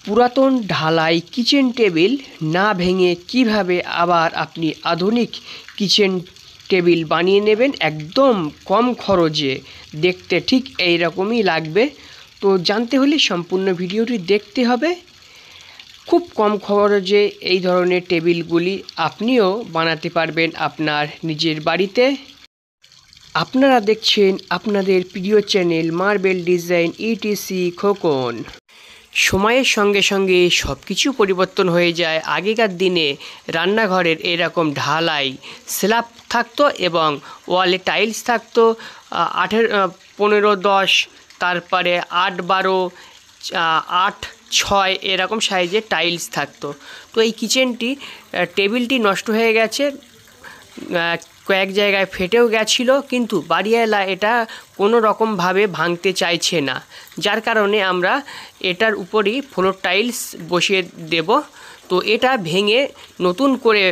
পুরাতন ঢালাই kitchen table না ভেঙে কিভাবে আবার আপনি আধুনিক কিচেন টেবিল বানিয়ে নেবেন একদম কম খরচে, দেখতে ঠিক এই রকমই লাগবে। তো জানতে হলে সম্পূর্ণ ভিডিওটি দেখতে হবে। খুব কম খরচে এই ধরনের টেবিলগুলি আপনিও বানাতে পারবেন আপনার নিজের বাড়িতে। আপনারা দেখছেন আপনাদের প্রিয় channel marble design etc Khokon. সময়ের সঙ্গে সঙ্গে সব কিছু পরিবর্তন হয়ে যায়। আগেকার দিনে রান্নাঘরের এরকম ঢালাই স্ল্যাব থাকতো এবং ওয়ালে টাইলস থাকতো 15-10, তারপরে 8-12, 8-6 এরকম সাইজের টাইলস থাকতো। তো এই টেবিলটি নষ্ট হয়ে গেছে, কয়েক জায়গায় ফেটেও গেছিলো, কিন্তু বাড়িওয়ালা এটা কোনো রকমভাবে ভাঙতে চাইছে না, যার কারণে আমরা এটার উপরই ফ্লোর টাইলস বসিয়ে দেব। তো এটা ভেঙে নতুন করে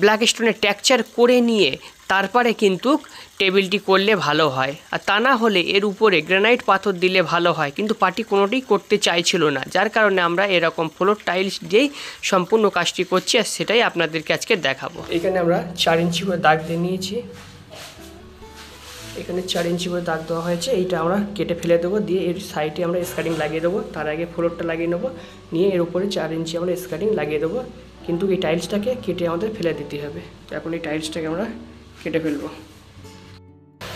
ব্ল্যাক স্টোনের টেক্সচার করে নিয়ে তারপরে কিন্তু টেবিলটি করলে ভালো হয়, আর তা না হলে এর উপরে গ্রানাইট পাথর দিলে ভালো হয়, কিন্তু পার্টি কোনোটাই করতে চাইছিল না, যার কারণে আমরা এরকম ফ্লোর টাইলস দিয়েই সম্পূর্ণ কাজটি করছি, আর সেটাই আপনাদেরকে আজকে দেখাবো। এখানে আমরা 4 ইঞ্চি করে দাগ দিয়ে নিয়েছি। এখানে 4 ইঞ্চি করে দাগ দেওয়া হয়েছে, এইটা আমরা কেটে ফেলে দেবো, দিয়ে এর সাইডে আমরা স্কার্টিং লাগিয়ে দেবো। তার আগে ফ্লোরটা লাগিয়ে নেবো, নিয়ে এর উপরে 4 ইঞ্চি আমরা স্কার্টিং লাগিয়ে দেবো, কিন্তু এই টাইলসটাকে কেটে আমাদের ফেলে দিতে হবে। তো এখন এই টাইলসটাকে আমরা কেটে ফেলবো।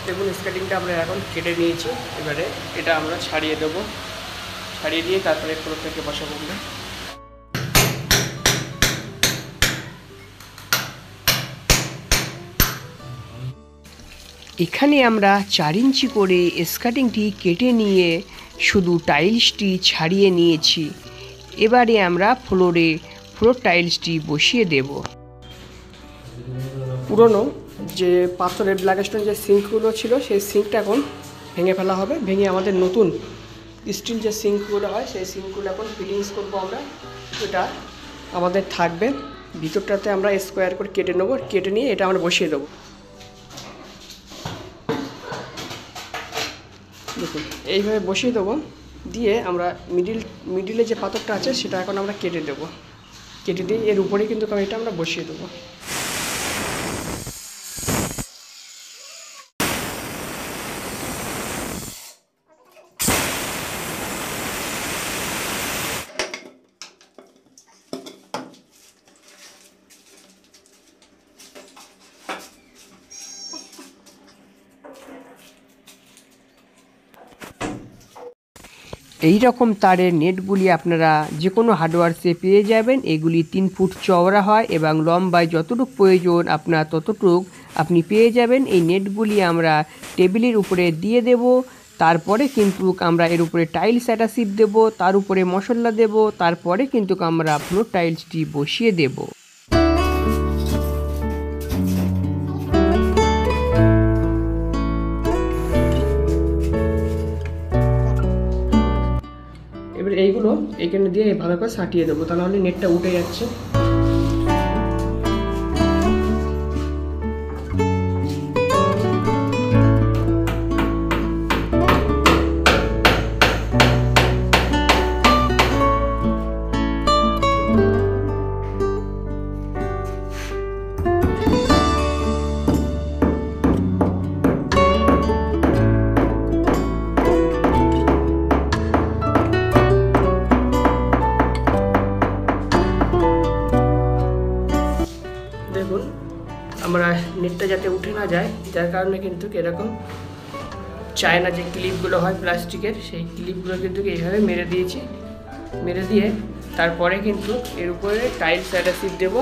দেখুন স্কার্টিংটা আমরা এখন কেটে নিয়েছি, এবারে এটা আমরা ছাড়িয়ে দেবো, ছাড়িয়ে দিয়ে তারপরে ফ্লোরটাকে বসাবো। এখানে আমরা 4 ইঞ্চি করে স্কার্টিংটি কেটে নিয়ে শুধু টাইলসটি ছাড়িয়ে নিয়েছি। এবারে আমরা ফ্লোর টাইলসটি বসিয়ে দেব। পুরনো যে পাথরের ব্ল্যাক স্টোন যে সিঙ্কগুলো ছিল, সেই সিঙ্কটা এখন ভেঙে ফেলা হবে। ভেঙে আমাদের নতুন স্টিল যে সিঙ্কগুলো হয়, সেই সিঙ্কগুলো এখন ফিটিংস করবো আমরা। এটা আমাদের থাকবে, ভিতরটাতে আমরা স্কোয়ার করে কেটে নেবো, কেটে নিয়ে এটা আমরা বসিয়ে দেবো। দেখুন এইভাবে বসিয়ে দেবো, দিয়ে আমরা মিডিলে যে পাথরটা আছে সেটা এখন আমরা কেটে দেবো। কেটে দিয়ে এর উপরেই কিন্তু এটা আমরা বসিয়ে দেবো। এই রকম তারের নেটগুলি আপনারা যে কোনো হার্ডওয়্যারসে পেয়ে যাবেন। এগুলি 3 ফুট চওড়া হয় এবং লম্বায় যতটুকু প্রয়োজন আপনার ততটুকু আপনি পেয়ে যাবেন। এই নেটগুলি আমরা টেবিলের উপরে দিয়ে দেব, তারপরে কিন্তু আমরা এর উপরে টাইলস অ্যাটাসিভ দেব, তার উপরে মশলা দেব, তারপরে কিন্তু আমরা ফ্লোর টাইলসটি বসিয়ে দেব। এবার এইগুলো এইখানে দিয়ে ভালো করে সাটিয়ে দেবো, তাহলে নেটটা উঠে যাচ্ছে। দেখুন আমরা নেটটা যাতে উঠে না যায়, যার কারণে কিন্তু এরকম চায়না যে ক্লিপগুলো হয় প্লাস্টিকের, সেই ক্লিপগুলো কিন্তু এইভাবে মেরে দিয়েছি। মেরে দিয়ে তারপরে কিন্তু এর উপরে টাইলস অ্যাডাসিভ দেবো,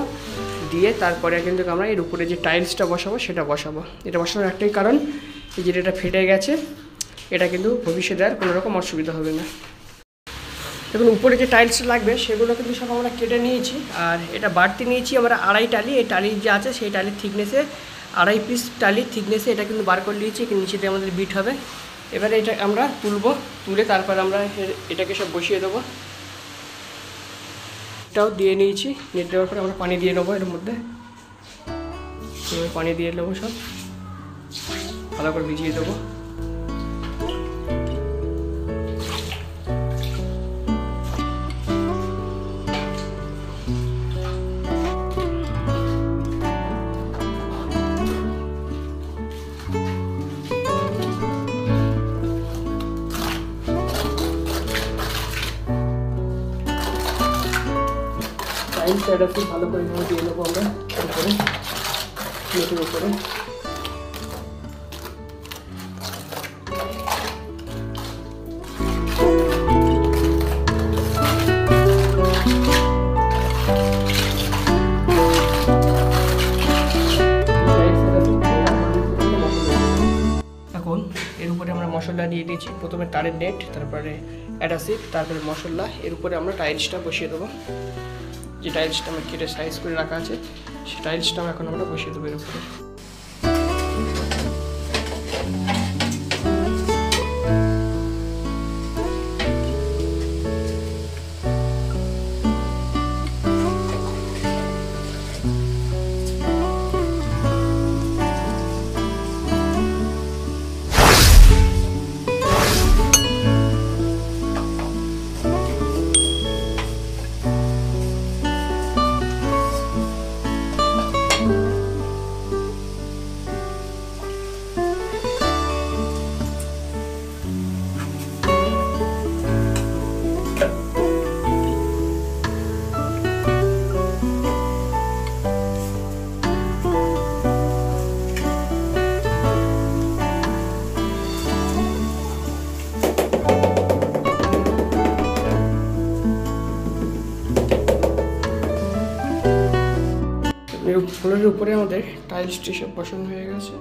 দিয়ে তারপরে কিন্তু আমরা এর উপরে যে টাইলসটা বসাবো সেটা বসাবো। এটা বসানোর একটাই কারণ, এই যেটা এটা ফেটে গেছে, এটা কিন্তু ভবিষ্যতে আর কোনো রকম অসুবিধা হবে না। দেখুন উপরে যে টাইলসটা লাগবে সেগুলো কিন্তু সব আমরা কেটে নিয়েছি, আর এটা বাড়তি নিয়েছি আমরা 2.5 টালি। এই টালি যে আছে সেই টালির থিকনেসে 2.5 পিস টালির থিকনেসে এটা কিন্তু বার করে নিয়েছি, নিচে দিয়ে আমাদের বিট হবে। এবারে এটা আমরা তুলে তারপর আমরা এটাকে সব বসিয়ে দেবো। এটাও দিয়ে নিয়েছি, নেট দেওয়ার পরে আমরা পানি দিয়ে নেবো, এর মধ্যে পানি দিয়ে নেবো, সব ভালো করে ভিজিয়ে দেবো। টাইলস অ্যাডাপ্টিভ ভালো করে দিয়ে নেবো আমরা উপরে, নেটের উপরে। এর উপরে আমরা মশলা দিয়ে দিয়েছি, প্রথমে তারের নেট, তারপরে অ্যাডাসিভ, তারপরে মশলা। এর উপরে আমরা টাইলসটা বসিয়ে দেবো, যে টাইলসটা আমরা কেটে সাইজ করে রাখা আছে সেই টাইলসটা এখন আমরা বসিয়ে দেবো এর উপরে। ফ্লোরের উপরে আমাদের টাইলসটি সব বসানো হয়ে গেছে।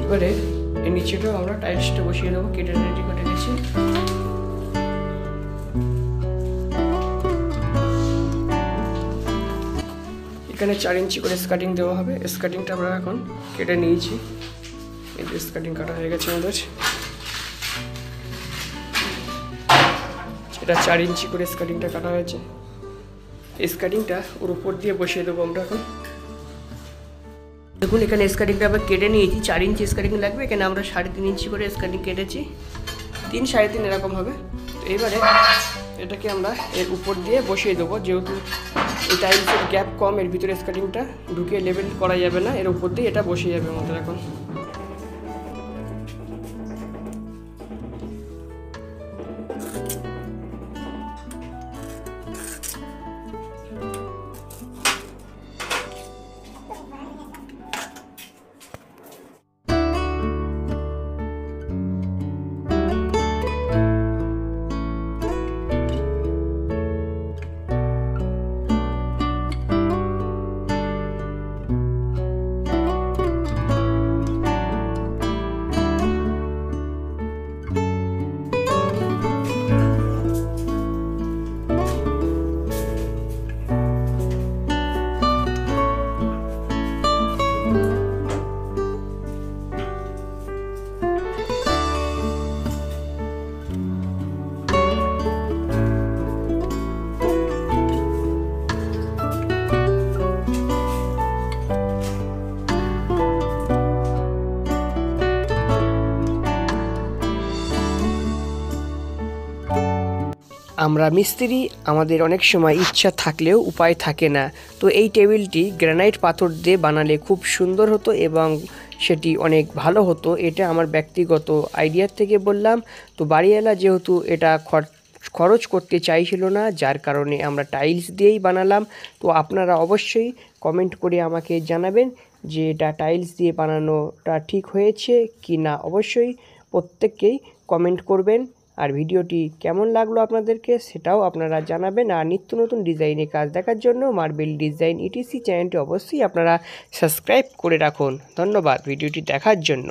এবারে এর নিচেটাও আমরা টাইলসটা বসিয়ে দেবো, কেটে রেডি করে গেছি। এখানে 4 ইঞ্চি করে স্কার্টিং দেওয়া হবে। স্কার্টিংটা আমরা এখন কেটে নিয়েছি, এই স্কার্টিং কাটা হয়ে গেছে আমাদের। এটা 4 ইঞ্চি করে স্কার্টিংটা কাটা হয়েছে। এই স্কার্টিংটা ওর উপর দিয়ে বসিয়ে দেবো আমরা এখন। দেখুন এখানে স্কার্টিংটা আমরা কেটে নিয়েছি, 4 ইঞ্চি স্কার্টিং লাগবে। এখানে আমরা 3.5 ইঞ্চি করে স্কার্টিং কেটেছি, 3 3.5 এরকম হবে। তো এবারে এটাকে আমরা এর উপর দিয়ে বসিয়ে দেবো, যেহেতু এই টাইলসের গ্যাপ কম, এর ভিতরে স্কার্টিংটা ঢুকিয়ে লেভেল করা যাবে না, এর উপর দিয়ে এটা বসিয়ে যাবে আমাদের এখন। আমরা মিস্ত্রি, আমাদের অনেক সময় ইচ্ছা থাকলেও উপায় থাকে না। তো এই টেবিলটি গ্রানাইট পাথর দিয়ে বানালে খুব সুন্দর হতো এবং সেটি অনেক ভালো হতো। এটা আমার ব্যক্তিগত আইডিয়ার থেকে বললাম। তো বাড়িওয়ালা যেহেতু এটা খরচ করতে চাইছিল না, যার কারণে আমরা টাইলস দিয়েই বানালাম। তো আপনারা অবশ্যই কমেন্ট করে আমাকে জানাবেন যে এটা টাইলস দিয়ে বানানোটা ঠিক হয়েছে কি না। অবশ্যই প্রত্যেককেই কমেন্ট করবেন। আর ভিডিওটি কেমন লাগলো আপনাদেরকে সেটাও আপনারা জানাবেন। আর নিত্য নতুন ডিজাইনে কাজ দেখার জন্য মার্বেল ডিজাইন ইটিসি চ্যানেলটি অবশ্যই আপনারা সাবস্ক্রাইব করে রাখুন। ধন্যবাদ ভিডিওটি দেখার জন্য।